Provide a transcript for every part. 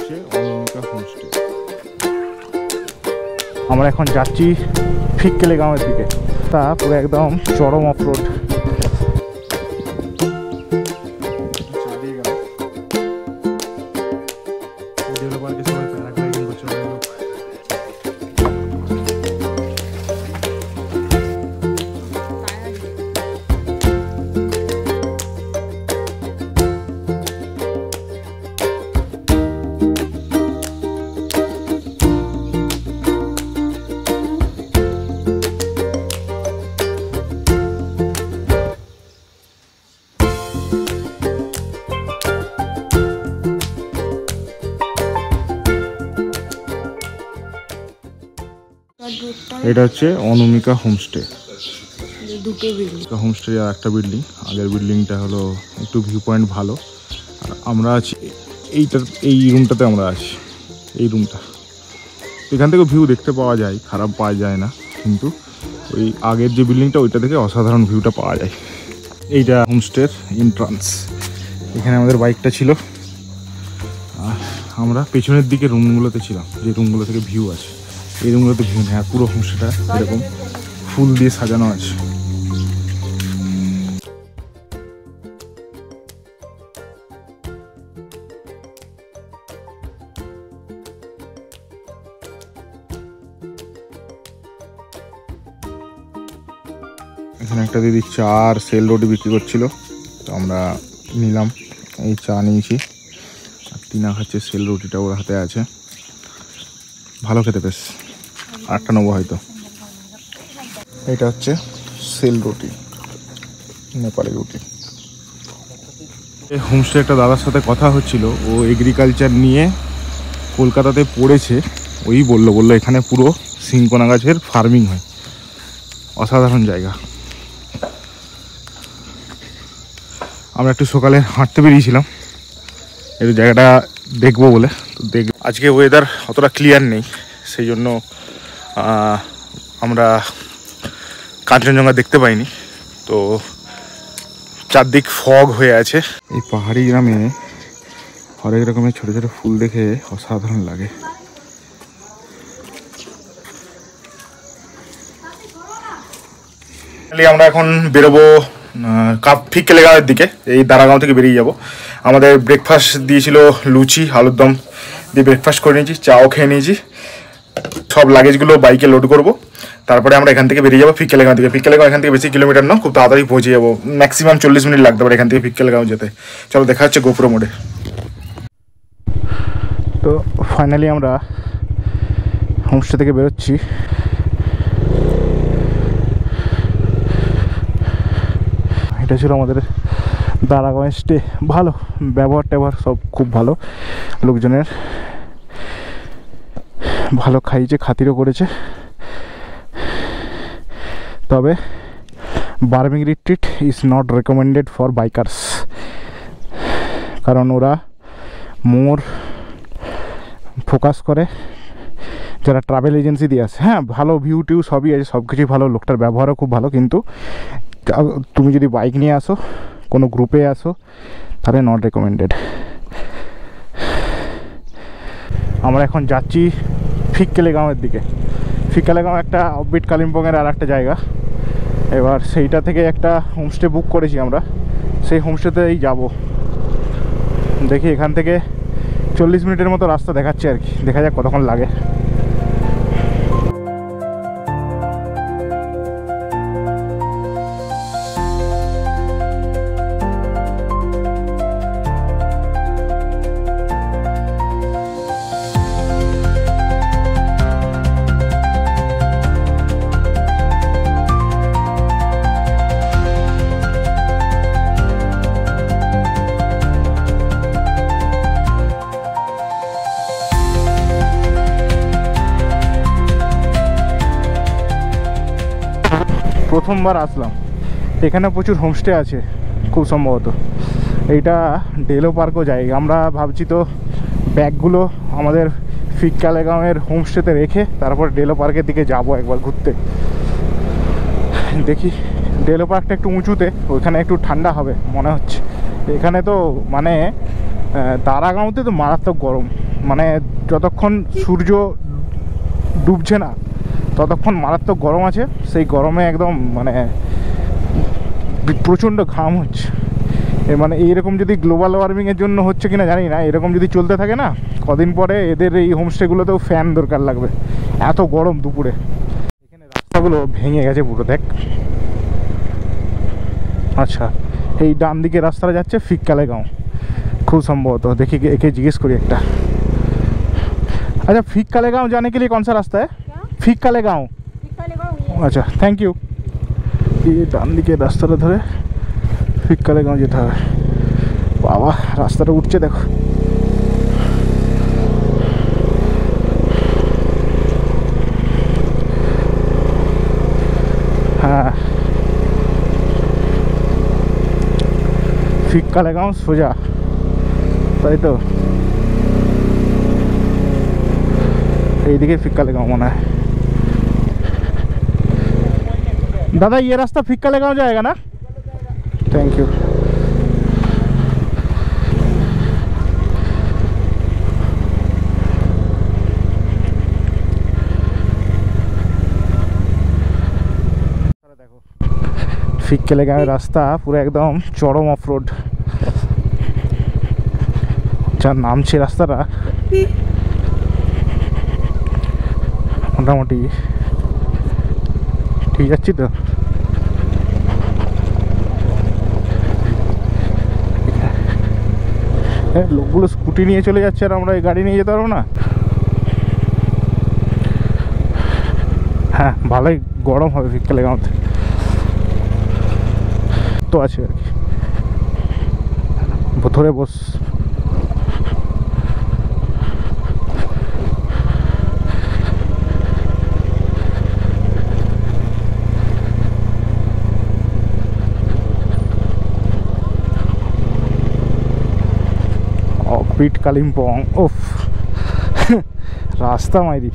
হচ্ছে অনামিকা হোমস্টে। আমরা এখন যাচ্ছি ফিক্কেলে গাঁওয়ের দিকে। তা পুরো একদম চরম অফরোড। এটা হচ্ছে অনামিকা হোমস্টে। হোমস্টে আর একটা বিল্ডিং, আগের বিল্ডিংটা হলো একটু ভিউ পয়েন্ট ভালো। আর আমরা আছি এই রুমটাতে আমরা আছি। এই রুমটা এখান থেকে ভিউ দেখতে পাওয়া যায়, খারাপ পাওয়া যায় না, কিন্তু ওই আগের যে বিল্ডিংটা ওইটা থেকে অসাধারণ ভিউটা পাওয়া যায়। এইটা হোমস্টের এন্ট্রান্স। এখানে আমাদের বাইকটা ছিল, আর আমরা পেছনের দিকে রুমগুলোতে ছিলাম, যে রুমগুলো থেকে ভিউ আছে। এই রুমগুলোতে ভিউ নেই। আর পুরো হোমস্টেটা এরকম ফুল দিয়ে সাজানো আছে। এখানে একটা দিদি চা আর সেল রুটি বিক্রি করছিল, তো আমরা নিলাম। এই চা নিয়েছি, আর টিনা খাচ্ছে সেল রুটিটা ওর হাতে আছে। ভালো খেতে, বেশ 98 হয়তো। এটা হচ্ছে সেল রুটি, নেপালি রুটি। এই হোমস্টে একটা দাদার সাথে কথা হচ্ছিল, ও এগ্রিকালচার নিয়ে কলকাতাতে পড়েছে। ওই বললো এখানে পুরো সিনকোনা গাছের ফার্মিং হয়। অসাধারণ জায়গা। আমরা একটু সকালে হাঁটতে বেরিয়েছিলাম একটু জায়গাটা দেখবো বলে। তো আজকে ওয়েদার অতটা ক্লিয়ার নেই, সেই জন্য আমরা কাঞ্চনজঙ্ঘা দেখতে পাইনি। তো চারদিক ফগ হয়ে আছে। এই পাহাড়ি গ্রামে হরেক রকমের ছোটো ছোটো ফুল দেখে অসাধারণ লাগে। আমরা এখন বেরোবো ফিক্কেলে গাঁওয়ের দিকে। এই দারাগাঁও থেকে বেরিয়ে যাব। আমাদের ব্রেকফাস্ট দিয়েছিল লুচি আলুর দম দিয়ে ব্রেকফাস্ট করে নিয়েছি, চাও খেয়ে নিয়েছি। সব লাগেজগুলো বাইকে লোড করব, তারপরে আমরা এখান থেকে বেরিয়ে যাবো ফিক্কেলে গাঁও থেকে। ফিক্কেলে গাঁও এখান থেকে বেশি কিলোমিটার না, খুব তাড়াতাড়ি পৌঁছে যাবো। ম্যাক্সিমাম 40 মিনিট লাগতে পারে এখান থেকে ফিক্কেলে গাঁও যেতে। চলো দেখা হচ্ছে গোপুরো মোড়ে। তো ফাইনালি আমরা হোমস্টে থেকে বেরোচ্ছি। এটা ছিল আমাদের দারাগাঁও স্টে। ভালো ব্যবহার সব খুব ভালো, লোকজনের ভালো খাইয়েছে, খাতিরও করেছে। তবে বার্মিং retreat is not recommended for bikers, কারণ ওরা মোর ফোকাস করে যারা ট্রাভেল এজেন্সি দিয়ে আসে। হ্যাঁ, ভালো ভিউ টিউ সবই আছে, সব কিছুই ভালো, লোকটার ব্যবহারও খুব ভালো, কিন্তু তুমি যদি বাইক নিয়ে আসো, কোনো গ্রুপে আসো, তাহলে নট রেকমেন্ডেড। আমরা এখন যাচ্ছি ফিক্কেলে গাঁওয়ের দিকে। ফিক্কেলে গাঁও একটা অফবিট কালিম্পংয়ের আর একটা জায়গা। এবার সেইটা থেকে একটা হোমস্টে বুক করেছি আমরা, সেই হোমস্টেতেই যাব। দেখি এখান থেকে 40 মিনিটের মতো রাস্তা দেখাচ্ছে আর কি, দেখা যাক কতক্ষণ লাগে। প্রথমবার আসলাম, এখানে প্রচুর হোমস্টে আছে খুব সম্ভবত। এইটা ডেলো পার্কও যায়। আমরা ভাবছি তো ব্যাগগুলো আমাদের ফিক্কেলে গাঁওয়ের হোমস্টেতে রেখে তারপর ডেলো পার্কের দিকে যাব একবার ঘুরতে। দেখি, ডেলো পার্কটা একটু উঁচুতে, ওইখানে একটু ঠান্ডা হবে মনে হচ্ছে। এখানে তো মানে দারাগাঁওতে তো মারাত্মক গরম। মানে যতক্ষণ সূর্য ডুবছে না ততক্ষণ মারাত্মক গরম আছে। সেই গরমে একদম মানে প্রচণ্ড ঘাম হচ্ছে। মানে এইরকম যদি গ্লোবাল ওয়ার্মিংয়ের জন্য হচ্ছে কিনা জানি না, এরকম যদি চলতে থাকে না কদিন পরে এদের এই হোমস্টেগুলোতেও ফ্যান দরকার লাগবে, এত গরম দুপুরে। এখানে রাস্তাগুলো ভেঙে গেছে পুরো, দেখ। আচ্ছা, এই ডান দিকে রাস্তাটা যাচ্ছে ফিককালেগাঁও খুব সম্ভবত। দেখি একে জিজ্ঞেস করি একটা। अच्छा फीककालेगांव जाने के लिए कौन सा रास्ता है? फीककालेगांव। अच्छा थैंक यू। ये डान दिके रास्ताটা ধরে ফিককালেগাঁও যেতে হবে। বাবা রাস্তাটা উঠছে দেখো। হ্যাঁ ফিককালেগাঁও সোজা, তাই তো? এইদিকে ফিককালেগাঁও মনে হয়। दादा ये रास्ता फीककालेगांव जाएगा ना? Thank you. देखो फीककालेगांव रास्ता पूरा एकदम चरम अफ रोड। যার নামছে রাস্তাটা মোটামুটি ঠিক যাচ্ছি তো। লোকগুলো স্কুটি নিয়ে চলে যাচ্ছে আর আমরা এই গাড়ি নিয়ে যেতে পারবো না। হ্যাঁ ভালোই গরম হবে ফিককালেগাঁওতে তো আছে আর কি। ধরে বস। পিট কালিম্পং ওফ রাস্তা মাইরি।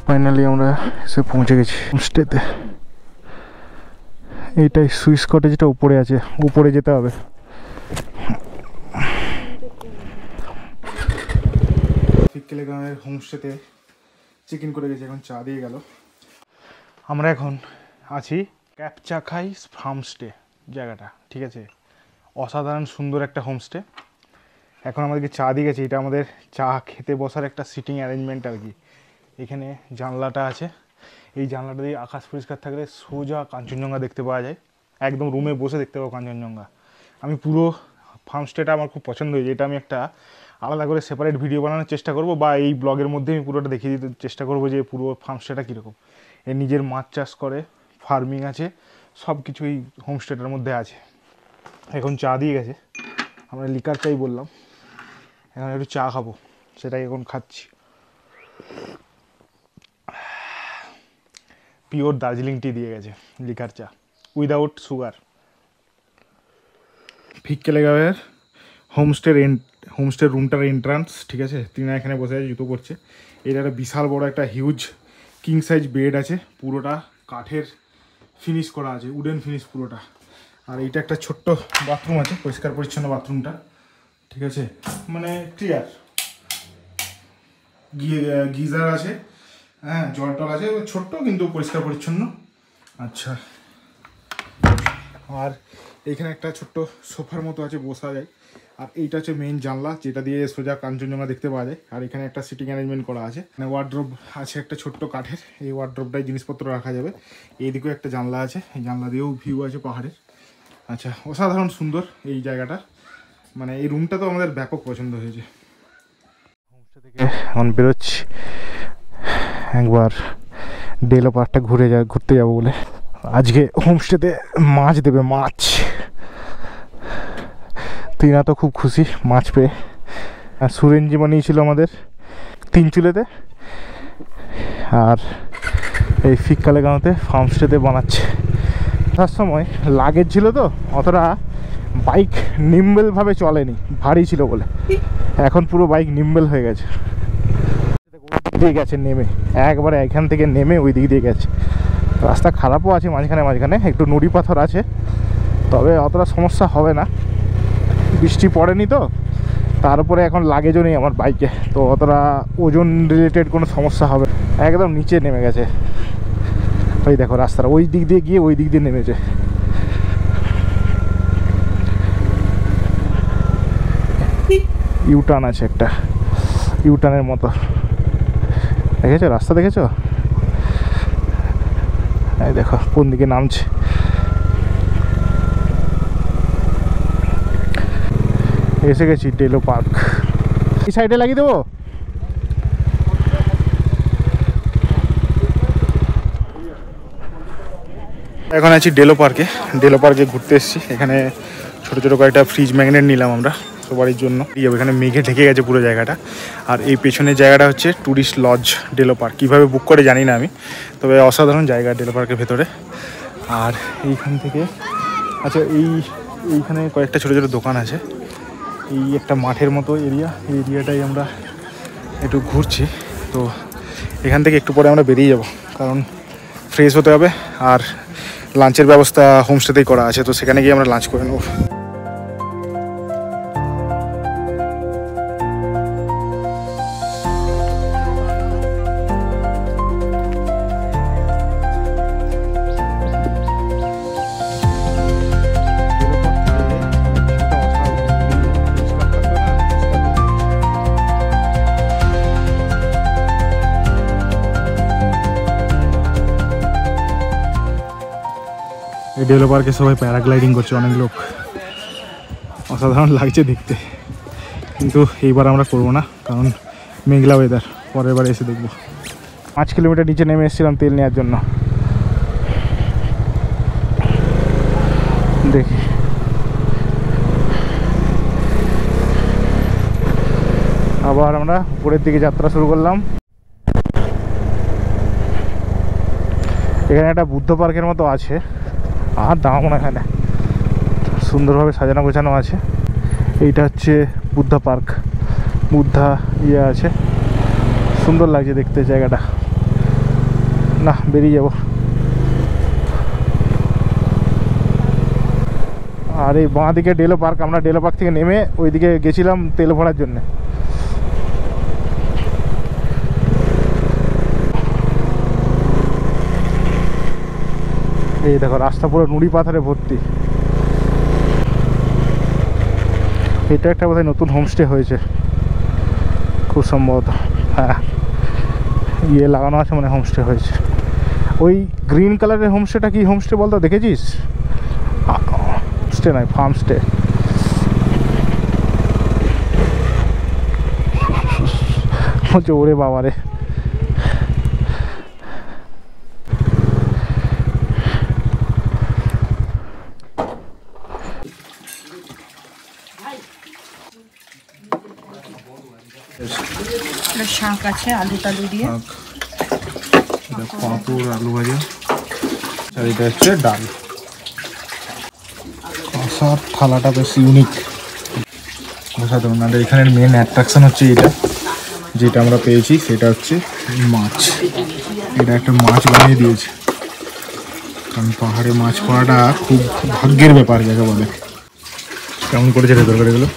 ফাইনালি আমরা এসে পৌঁছে গেছি হোমস্টেতে। এইটাই সুইস কটেজটা উপরে আছে, উপরে যেতে হবে। ফিককালেগাঁওয়ের হোমস্টেতে চেক ইন করে গেছি, এখন চা দিয়ে গেল। আমরা এখন আছি ক্যাপচাখাই ফার্মস্টে জায়গাটা, ঠিক আছে? অসাধারণ সুন্দর একটা হোমস্টে। এখন আমাদেরকে চা দিয়ে গেছে, এটা আমাদের চা খেতে বসার একটা সিটিং অ্যারেঞ্জমেন্ট আর কি। এখানে জানলাটা আছে, এই জানলাটা দিয়ে আকাশ পরিষ্কার থাকলে সোজা কাঞ্চনজঙ্ঘা দেখতে পাওয়া যায়। একদম রুমে বসে দেখতে পাবো কাঞ্চনজঙ্ঘা। আমি পুরো ফার্মস্টেটা আমার খুব পছন্দ হয়েছে। এটা আমি একটা আলাদা করে সেপারেট ভিডিও বানানোর চেষ্টা করব, বা এই ব্লগের মধ্যে আমি পুরোটা দেখিয়ে দিতে চেষ্টা করব যে পুরো ফার্মস্টেটা কীরকম। এর নিজের মাছ চাষ করে, ফার্মিং আছে, সব কিছু এই হোমস্টেটার মধ্যে আছে। এখন চা দিয়ে গেছে, আমরা লিকার চাই বললাম, এখন একটু চা খাবো, সেটাই এখন খাচ্ছি। পিওর দার্জিলিং টি দিয়ে গেছে, লিকার চা উইদাউট সুগার। ফিককালেগাঁওয়ের হোমস্টের রুমটার এন্ট্রান্স, ঠিক আছে? টিনা এখানে বসে আছে, জুতো করছে। এটা একটা বিশাল বড় একটা হিউজ কিং সাইজ বেড আছে, পুরোটা কাঠের ফিনিশ করা আছে, উডেন ফিনিশ পুরোটা। আর এইটা একটা ছোট্ট বাথরুম আছে, পরিষ্কার পরিচ্ছন্ন বাথরুমটা, ঠিক আছে? মানে ক্লিয়ার, গিজার আছে, হ্যাঁ জল টল আছে, ছোট্ট কিন্তু পরিষ্কার পরিচ্ছন্ন। আচ্ছা, আর এইখানে একটা ছোট্ট সোফার মতো আছে, বসা যায়। আর এইটা হচ্ছে মেইন জানলা, যেটা দিয়ে সোজা কাঞ্চনজঙ্ঘা দেখতে পাওয়া যায়। আর এখানে একটা সিটিং অ্যারেঞ্জমেন্ট করা আছে, মানে ওয়ার্ড্রোব আছে একটা ছোট্ট কাঠের, এই ওয়ার্ড্রোবটায় জিনিসপত্র রাখা যাবে। এইদিকেও একটা জানলা আছে, এই জানলা দিয়েও ভিউ আছে পাহাড়ের। আচ্ছা, অসাধারণ সুন্দর এই জায়গাটা, মানে এই রুমটা তো আমাদের ব্যাপক পছন্দ হয়েছে। হোমস্টে থেকে এখন বেরোচ্ছি একবার ডেলো পার্কটা ঘুরতে যাবো বলে। আজকে হোমস্টেতে মাছ দেবে, মাছ। তিনা তো খুব খুশি মাছ পেয়ে। আর সুরেঞ্জি বানিয়েছিল আমাদের তিনচুলেতে, আর এই ফিককালে গাঁওতে ফার্মস্টেতে বানাচ্ছে। তার সময় লাগেজ ছিল তো, অতটা বাইক নিম্বেলভাবে চলেনি, ভারী ছিল বলে। এখন পুরো বাইক নিম্বেল হয়ে গেছে। দিয়ে গেছে নেমে, একবারে এখান থেকে নেমে ওই দিক দিয়ে গেছে। রাস্তা খারাপও আছে মাঝখানে মাঝখানে, একটু নুড়ি পাথর আছে, তবে অতটা সমস্যা হবে না। বৃষ্টি পড়েনি তো, তার উপরে এখন লাগেজও নেই আমার বাইকে, তো অতটা ওজন রিলেটেড কোনো সমস্যা হবে। একদম নিচে নেমে গেছে। ওই দেখো রাস্তাটা ওই দিক দিয়ে গিয়ে ওই দিক দিয়ে নেমেছে। ইউটার্ন আছে একটা, ইউটার্নের মতো, দেখেছো রাস্তা, দেখেছো? এই দেখো কোন দিকে নামছে। এসে গেছি ডেলো পার্ক। এই সাইডে লাগিয়ে দেবো। এখন আছি ডেলো পার্কে। ডেলো পার্কে ঘুরতে এসেছি। এখানে ছোটো ছোটো কয়েকটা ফ্রিজ ম্যাগনেট নিলাম আমরা সবারই জন্য। এখানে মেঘে ঢেকে গেছে পুরো জায়গাটা। আর এই পেছনের জায়গাটা হচ্ছে ট্যুরিস্ট লজ ডেলো পার্ক। কীভাবে বুক করে জানি না আমি, তবে অসাধারণ জায়গা ডেলো পার্কের ভেতরে। আর এইখান থেকে আচ্ছা এইখানে কয়েকটা ছোটো ছোটো দোকান আছে। এই একটা মাঠের মতো এরিয়া, এই এরিয়াটাই আমরা একটু ঘুরছি। তো এখান থেকে একটু পরে আমরা বেরিয়ে যাব, কারণ ফ্রেশ হতে হবে। আর লাঞ্চের ব্যবস্থা হোমস্টেতেই করা আছে, তো সেখানে গিয়ে আমরা লাঞ্চ করে নেব। এই ডেলো পার্কে সবাই প্যারাগ্লাইডিং করছে, অনেক লোক। অসাধারণ লাগছে দেখতে, কিন্তু এইবার আমরা করবো না, কারণ মেঘলা ওয়েদার। পরের বার এসে দেখবো। 5 কিলোমিটার নিচে নেমে এসেছিলাম তেল নেওয়ার জন্য। দেখি আবার আমরা উপরের দিকে যাত্রা শুরু করলাম। এখানে একটা বুদ্ধ পার্কের মতো আছে, আর দাম না, এখানে সুন্দরভাবে সাজানো গোছানো আছে। এইটা হচ্ছে বুদ্ধা পার্ক, বুদ্ধা ইয়ে আছে, সুন্দর লাগছে দেখতে জায়গাটা। না, বেরিয়ে যাব। আর এই বাঁ দিকে ডেলো পার্ক। আমরা ডেলো পার্ক থেকে নেমে ওইদিকে গেছিলাম তেল ভরার জন্যে। এই দেখো রাস্তা পুরো নুড়ি পাথরে ভর্তি। এটা একটা বোধহয় নতুন হোমস্টে হয়েছে খুব সম্ভবত। হ্যাঁ, ইয়ে লাগানো আছে, মানে হোমস্টে হয়েছে। ওই গ্রিন কালারের হোমস্টেটা কি হোমস্টে বলতো, দেখেছিস? হোমস্টে নয়, ফার্মস্টে। হচ্ছে ওরে বাবারে। শাক আছে আলু টালু দিয়ে, পাঁপড়, আলু ভাজা, আর এটা হচ্ছে ডাল। কষার থালাটা বেশ ইউনিক, অসাধারণ। আর এখানের মেন অ্যাট্রাকশন হচ্ছে এটা, যেটা আমরা পেয়েছি সেটা হচ্ছে মাছ। এটা একটা মাছ বানিয়ে দিয়েছে, কারণ পাহাড়ে মাছ পাওয়াটা খুব ভাগ্যের ব্যাপার যাকে বলে। কেমন করেছে রে তরকারিগুলো?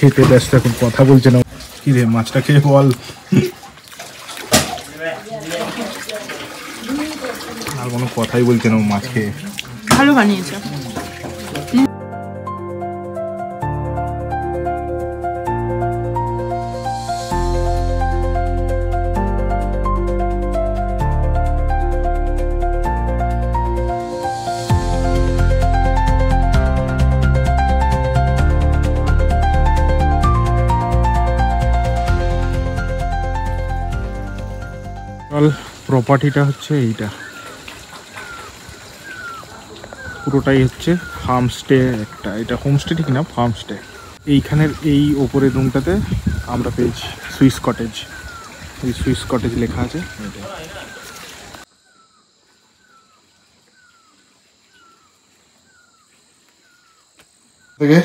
খেতে ব্যস্ত, এখন কথা বলছে না। কি রে, মাছটা খেয়ে বল। আর কোনো কথাই বলছে না মাছ খেয়ে। ভালো বানিয়েছে। টোটাল প্রপার্টিটা হচ্ছে এইটা, পুরোটাই হচ্ছে ফার্মস্টে একটা, এটা হোমস্টে ঠিক না, ফার্মস্টে। এইখানের এই ওপরের রুমটাতে আমরা পেয়েছি সুইস কটেজ, এই সুইস কটেজ লেখা আছে এইটা। থেকে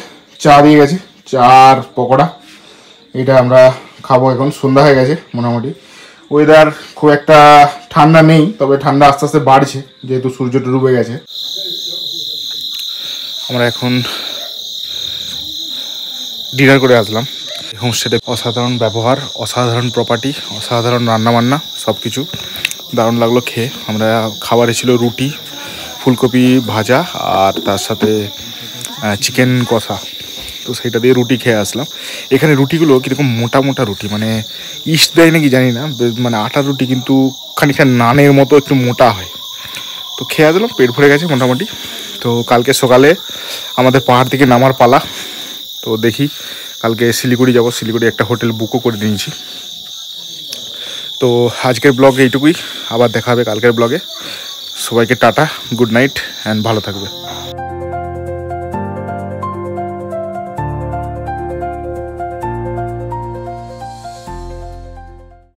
চা দিয়ে গেছে, চা আর পকোড়া, এটা আমরা খাবো এখন। সন্ধ্যা হয়ে গেছে মোটামুটি, ওয়েদার খুব একটা ঠান্ডা নেই, তবে ঠান্ডা আস্তে আস্তে বাড়ছে যেহেতু সূর্যটা ডুবে গেছে। আমরা এখন ডিনার করে আসলাম। হোমস্টেতে অসাধারণ ব্যবহার, অসাধারণ প্রপার্টি, অসাধারণ রান্নাবান্না, সব কিছু দারুণ লাগলো খেয়ে। আমরা খাবারে ছিল রুটি, ফুলকপি ভাজা আর তার সাথে চিকেন কষা, তো সেইটা দিয়ে রুটি খেয়ে আসলাম। এখানে রুটিগুলো কীরকম মোটা মোটা রুটি, মানে ইস্ট দেয় নাকি জানি না, মানে আটার রুটি কিন্তু খানিকটা নানের মতো একটু মোটা হয়। তো খেয়ে আসলাম, পেট ভরে গেছে মোটামুটি। তো কালকে সকালে আমাদের পাহাড় থেকে নামার পালা, তো দেখি কালকে শিলিগুড়ি যাব, শিলিগুড়ি একটা হোটেল বুকও করে নিয়েছি। তো আজকের ব্লগ এইটুকুই, আবার দেখা হবে কালকের ব্লগে। সবাইকে টাটা, গুড নাইট অ্যান্ড ভালো থাকবে।